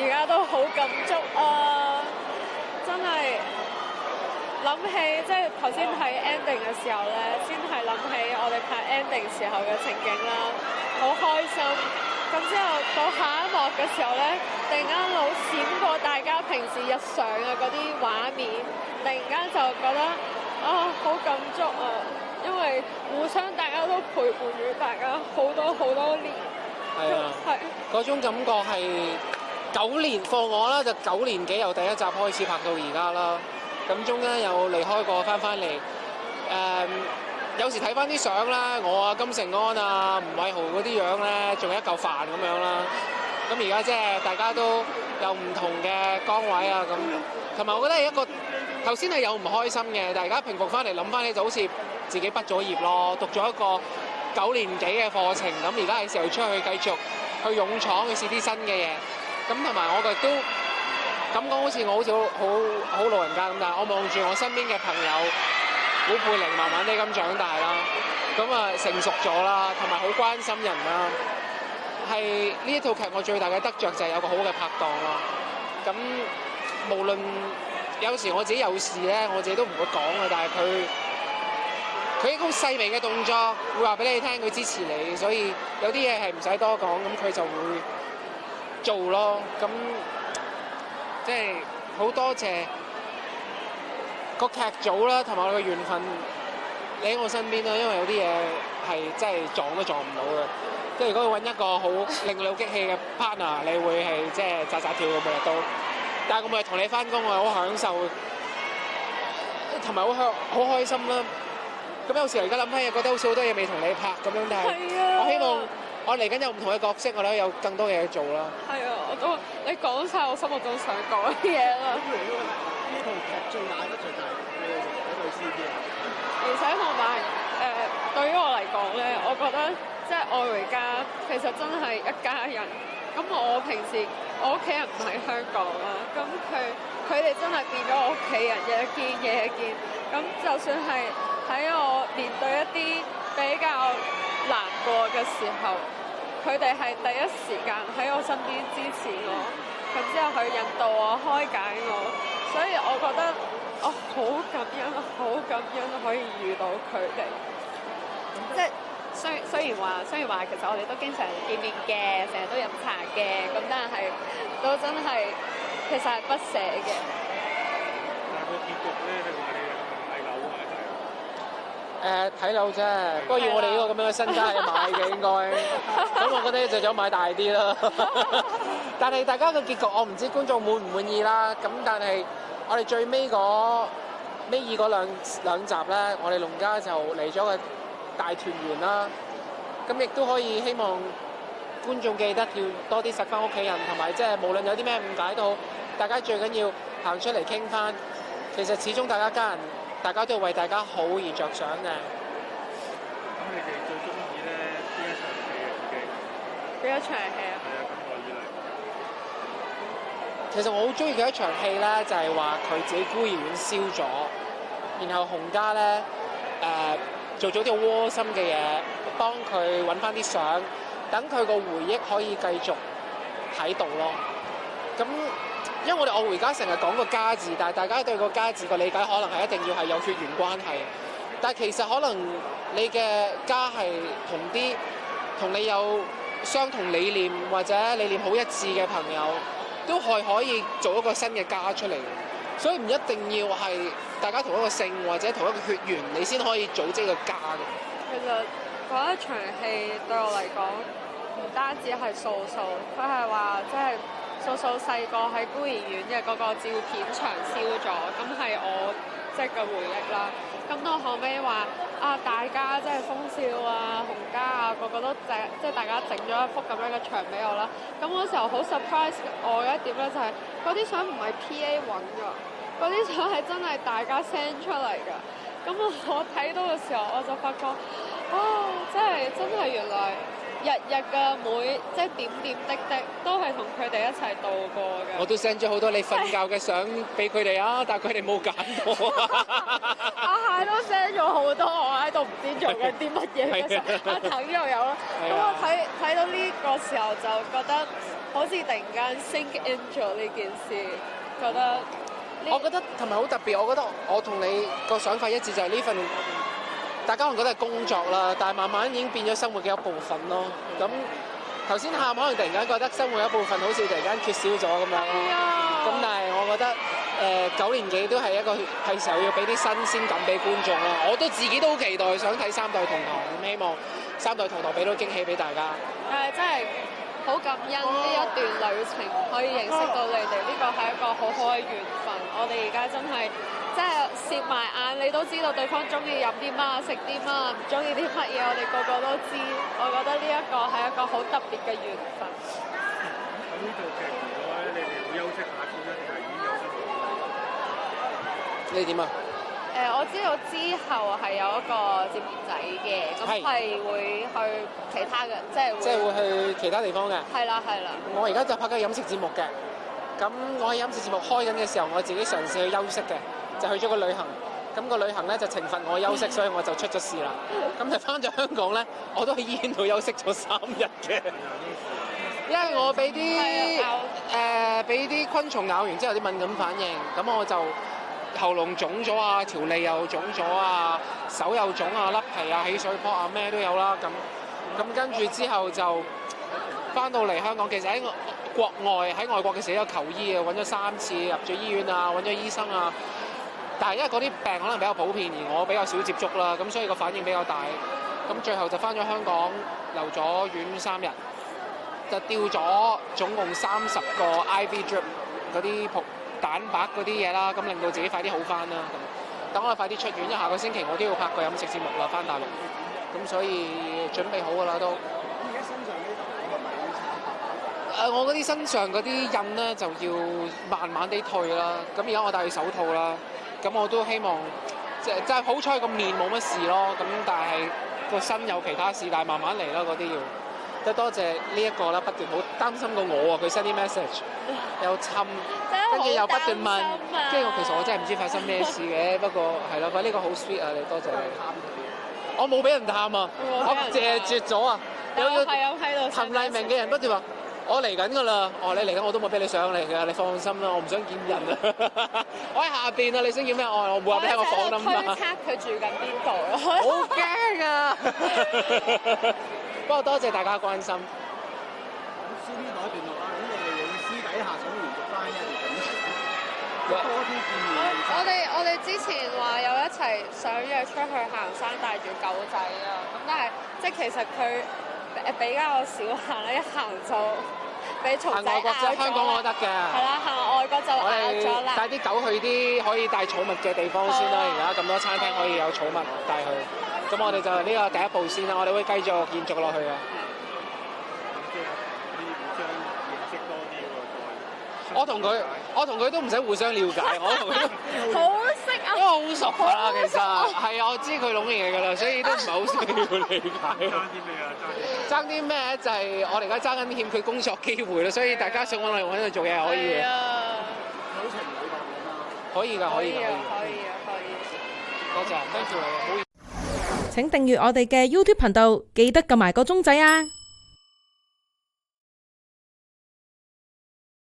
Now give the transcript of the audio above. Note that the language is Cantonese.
而家都好感觸啊！真係諗起即係頭先睇 ending 嘅時候咧，先係諗起我哋拍 ending 時候嘅情景啦，好開心。咁之後到下一幕嘅時候咧，突然間腦閃過大家平時日常嘅嗰啲畫面，突然間就覺得好感觸啊！因為互相大家都陪伴住大家好多年。係啊，嗰種感覺係9年放我啦，就9年幾由第一集開始拍到而家啦。咁中間有離開過，翻嚟。有時睇翻啲相啦，我啊金城安啊吳偉豪嗰啲樣咧，仲係一嚿飯咁樣啦。咁而家即係大家都有唔同嘅崗位啊，咁同埋我覺得係一個頭先係有唔開心嘅，但係而家平復翻嚟諗翻起就好似自己畢咗業咯，讀咗一個9年幾嘅課程，咁而家係時候出去繼續去勇闖，去試啲新嘅嘢。咁同埋我亦都咁講，好似好老人家咁，但係我望住我身邊嘅朋友，古貝玲慢慢地咁長大啦，咁啊成熟咗啦，同埋好關心人啦。係呢一套劇我最大嘅得着就係有個好嘅拍檔咯。咁無論有時我自己有事咧，我自己都唔會講嘅，但係佢一個好細微嘅動作會話俾你聽，佢支持你，所以有啲嘢係唔使多講，咁佢就會做咯。咁即係好多謝個劇組啦，同埋我嘅緣分，你喺我身邊啦。因為有啲嘢係真係撞都撞唔到嘅。即係如果要揾一個好令你好激氣嘅 partner， 你會係即係扎扎跳嘅每日都。但係我每日同你翻工，我係好享受，同埋好開心啦。咁有時而家諗起，覺得好似好多嘢未同你拍咁樣，但係我希望我嚟緊有唔同嘅角色，我哋有更多嘢做啦。係啊，你講晒我心目中想講嘅嘢啦。呢套劇最大得最大嘅一對 CP 啊！而且同埋對於我嚟講咧，我覺得即係愛回家其實真係一家人。咁我平時我屋企人唔喺香港啦，咁佢哋真係變咗我屋企人，日日見夜見。咁就算係喺我面對一啲比較難過嘅時候，佢哋係第一時間喺我身邊支持我，咁之後去引導我、開解我，所以我覺得我好感恩可以遇到佢哋。即係雖然話，其實我哋都經常見面嘅，成日都飲茶嘅，咁但係都真係其實係不捨嘅。但係個結局咧，你話你係樓啊，睇樓啫，不過要我哋呢個咁樣嘅身家去買嘅應該。咁我覺得就想買大啲啦。但係大家嘅結局，我唔知觀眾滿唔滿意啦。咁但係我哋最尾嗰兩集咧，我哋農家就嚟咗個大團圓啦。咁亦都可以希望觀眾記得要多啲錫翻屋企人，同埋即係無論有啲咩誤解都好，大家最緊要行出嚟傾翻。其實始終大家家人，大家都要為大家好而着想嘅。咁你哋最中意咧邊一場戲啊？自己邊一場戲啊？係啊，咁耐以嚟。其實我好中意佢一場戲咧，就係話佢自己孤兒院燒咗，然後洪家咧做咗啲窩心嘅嘢，幫佢揾翻啲相，等佢個回憶可以繼續喺度咯。咁因為我回家成日講個家字，但係大家對個家字個理解可能係一定要係有血緣關係，但係其實可能你嘅家係同你有相同理念或者理念好一致嘅朋友，都係可以做一個新嘅家出嚟。所以唔一定要係大家同一個姓或者同一個血緣，你先可以組織個家嘅。其實嗰一場戲對我嚟講，唔單止係素素，佢係話即係素素細個喺孤兒院嘅嗰個照片牆燒咗，咁係我即係嘅回憶啦。咁到後尾話大家即係風少啊、洪家啊，個個都即係大家整咗一幅咁樣嘅牆俾我啦。咁嗰時候好 surprise 我嘅一點咧，就係嗰啲相唔係 PA 揾㗎，嗰啲相係真係大家 send 出嚟㗎。咁我睇到嘅時候，我就發覺真係原來日嘅即係點點滴滴都係同佢哋一齊度過嘅。我都 send 咗好多你瞓覺嘅相俾佢哋啊，但係佢哋冇揀到。阿蟹都 send 咗好多，我喺度唔知做緊啲乜嘢嘅相，阿騰又有啦。咁我睇到呢個個時候就覺得好似突然間 sink in 咗呢件事，覺得我覺得同埋好特別，我覺得我同你個想法一致，就係呢份大家可能覺得係工作啦，但係慢慢已經變咗生活嘅一部分咯。咁頭先喊可能突然間覺得生活一部分好似突然間缺少咗咁樣咯。咁但係我覺得9年幾都係一個係時候要俾啲新鮮感俾觀眾啦。我都自己都好期待想睇三代同堂，咁希望三代同堂俾到驚喜俾大家。真係好感恩呢一段旅程可以認識到你哋，呢個係一個好好嘅緣分。我哋而家真係即係攝埋眼，你都知道對方中意飲啲乜、食啲乜，唔中意啲乜嘢，我哋個個都知。我覺得呢一個係一個好特別嘅緣分。咁呢套劇如果你哋會休息下先啦，定係已經休息咗？你點啊？我知道之後係有一個節目仔嘅，咁係會去其他嘅，即係會去其他地方嘅。係啦。我而家就拍緊飲食節目嘅，咁我喺飲食節目開緊嘅時候，我自己嘗試去休息嘅，就去咗個旅行。咁個旅行咧就懲罰我休息，所以我就出咗事啦。咁就翻咗香港咧，我都喺醫院度休息咗3日嘅，因為我俾啲昆蟲咬完之後有啲敏感反應，咁我就喉嚨腫咗啊，條脷又腫咗啊，手又腫啊，甩皮啊，起水泡啊，咩都有啦。咁跟住之後就翻到嚟香港，其實喺國外喺外國嘅時候有求醫啊，揾咗3次入咗醫院啊，揾咗醫生啊。但係因為嗰啲病可能比較普遍，而我比較少接觸啦，咁所以個反應比較大。咁最後就翻咗香港，留咗院3日，就吊咗總共30個 IV drip 嗰啲蛋白嗰啲嘢啦，咁令到自己快啲好翻啦。咁等我快啲出院，因為下個星期我都要拍個飲食節目啦，翻大陸。咁所以準備好㗎啦都。而家身上呢度我嗰啲身上嗰啲印咧就要慢慢地退啦。咁而家我戴手套啦。咁我都希望即係好彩個面冇乜事咯，咁但係個身有其他事，但係慢慢嚟啦嗰啲要。都多謝呢一個啦，不斷好擔心過我啊，佢 send 啲 message 又侵，跟住又不斷問，跟住其實我真係唔知發生咩事嘅，不過係啦，呢個好 sweet 啊，你多謝你。我冇俾人探啊，我謝絕咗啊。有陳麗明嘅人不斷話。我嚟緊㗎啦！你嚟緊我都冇俾你上嚟㗎，你放心啦，我唔想見人啊！我喺下邊啊，你想見咩？我冇話俾你聽我房啦嘛。推測佢住緊邊度咯？好驚啊！不過多謝大家關心。咁 C B 嗰一段落啦，咁你哋會私底下想延續翻一段感情，多啲見面。我哋之前話有一齊想約出去行山，帶住狗仔啊！咁但係即係其實佢比較少行啦，一行就俾蟲仔咬咗。香港我得嘅。係啦，行外國就咬咗啦。帶啲狗去啲可以帶寵物嘅地方先啦。而家咁多餐廳可以有寵物帶去，咁我哋就呢個第一步先啦。我哋會繼續延續落去嘅。我同佢都唔使互相了解，我同佢都好識啊，因為好熟㗎啦，其實係啊，我知佢諗嘢㗎啦，所以都唔係好需要理解。爭啲咩？就係我哋而家爭緊欠佢工作機會啦，所以大家想揾我喺度做嘢可以嘅。友情會談㗎嘛？可以㗎，可以。多謝 ，thank you 你。請訂閱我哋嘅 YouTube 頻道，記得撳埋個鐘仔啊！